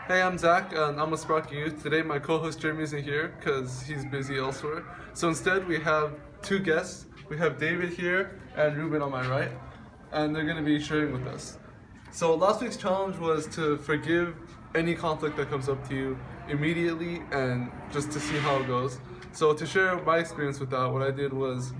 Hey, I'm Zach, and I'm a SparkaYouth. Today my co-host Jeremy isn't here because he's busy elsewhere. So instead we have two guests. We have David here and Ruben on my right, and they're going to be sharing with us. So last week's challenge was to forgive any conflict that comes up to you immediately and just to see how it goes. So to share my experience with that, what I did was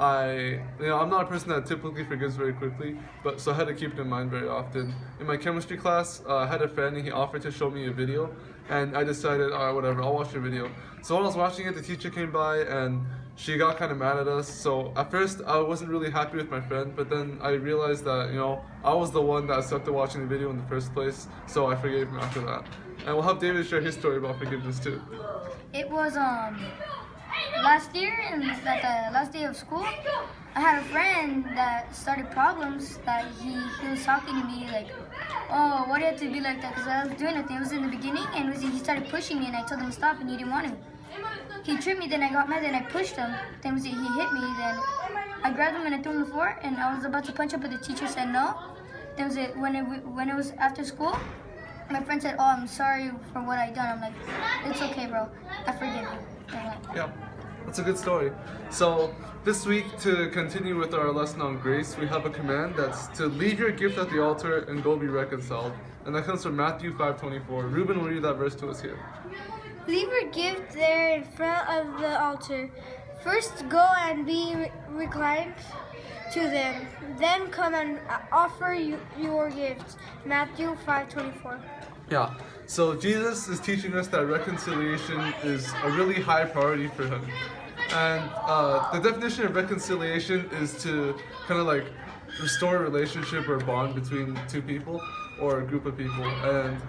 I'm not a person that typically forgives very quickly, but so I had to keep it in mind very often. In my chemistry class, I had a friend and he offered to show me a video, and I decided, all right, whatever, I'll watch the video. So when I was watching it, the teacher came by and she got kind of mad at us. So at first, I wasn't really happy with my friend, but then I realized that, I was the one that accepted watching the video in the first place, so I forgave him after that. And we'll have David share his story about forgiveness too. It was last year, and at the last day of school, I had a friend that started problems that he was talking to me like, oh, why do you have to be like that? Because I was doing nothing. It was in the beginning, and he started pushing me, and I told him to stop, and he didn't want to. He tripped me, then I got mad, then I pushed him. Then he hit me, then I grabbed him and I threw him on the floor, and I was about to punch him, but the teacher said no. Then when it was after school, my friend said, oh, I'm sorry for what I done. I'm like, it's okay, bro. I forgive you. Yeah, that's a good story. So this week, to continue with our lesson on grace, we have a command that's to leave your gift at the altar and go be reconciled. And that comes from Matthew 5:24. Ruben will read that verse to us here. Leave your gift there in front of the altar. First go and be reclined to them. Then come and offer your gift. Matthew 5:24. Yeah, so Jesus is teaching us that reconciliation is a really high priority for him. And the definition of reconciliation is to kind of like restore a relationship or bond between two people or a group of people. And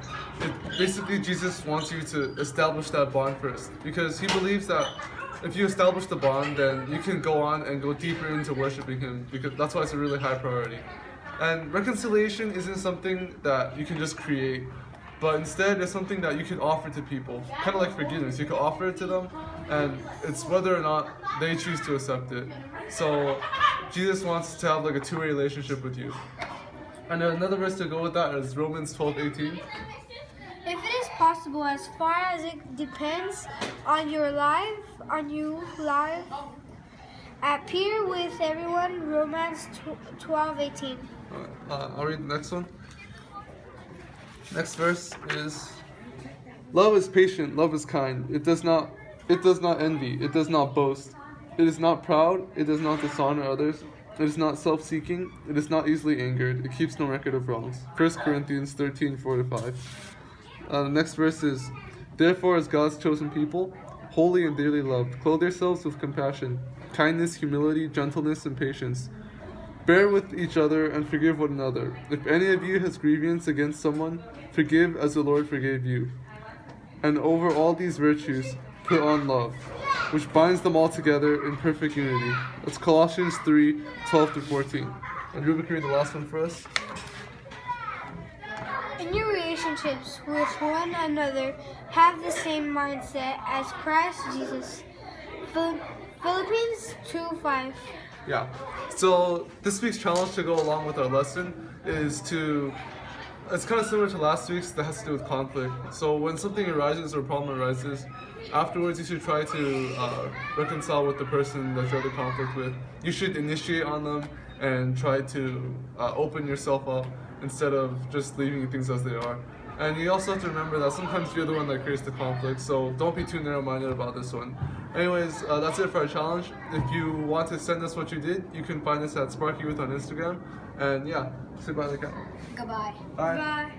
basically Jesus wants you to establish that bond first, because he believes that if you establish the bond, then you can go on and go deeper into worshiping him, because that's why it's a really high priority. And reconciliation isn't something that you can just create, but instead it's something that you can offer to people, kind of like forgiveness. You can offer it to them, and it's whether or not they choose to accept it. So Jesus wants to have like a two-way relationship with you. And another verse to go with that is Romans 12:18. If it is possible, as far as it depends on you live, appear with everyone. Romans 12:18. I'll read the next one. Next verse is, love is patient, love is kind. It does not envy, it does not boast. It is not proud, it does not dishonor others. It is not self-seeking, it is not easily angered, it keeps no record of wrongs. 1 Corinthians 13:4-5. The next verse is, therefore as God's chosen people, holy and dearly loved, clothe yourselves with compassion, kindness, humility, gentleness, and patience. Bear with each other and forgive one another. If any of you has grievance against someone, forgive as the Lord forgave you. And over all these virtues, put on love, which binds them all together in perfect unity. That's Colossians 3:12-14. And Ruben, can you read the last one for us? In your relationships with one another, have the same mindset as Christ Jesus. Philippians 2:5. Yeah. So this week's challenge to go along with our lesson is it's kind of similar to last week's, that has to do with conflict. So when something arises or a problem arises, afterwards you should try to reconcile with the person that you're in conflict with. You should initiate on them and try to open yourself up instead of just leaving things as they are. And you also have to remember that sometimes you're the one that creates the conflict, so don't be too narrow-minded about this one. Anyways, that's it for our challenge. If you want to send us what you did, you can find us at SparkaYouth on Instagram. And yeah, say bye to the camera. Goodbye. Bye. Bye.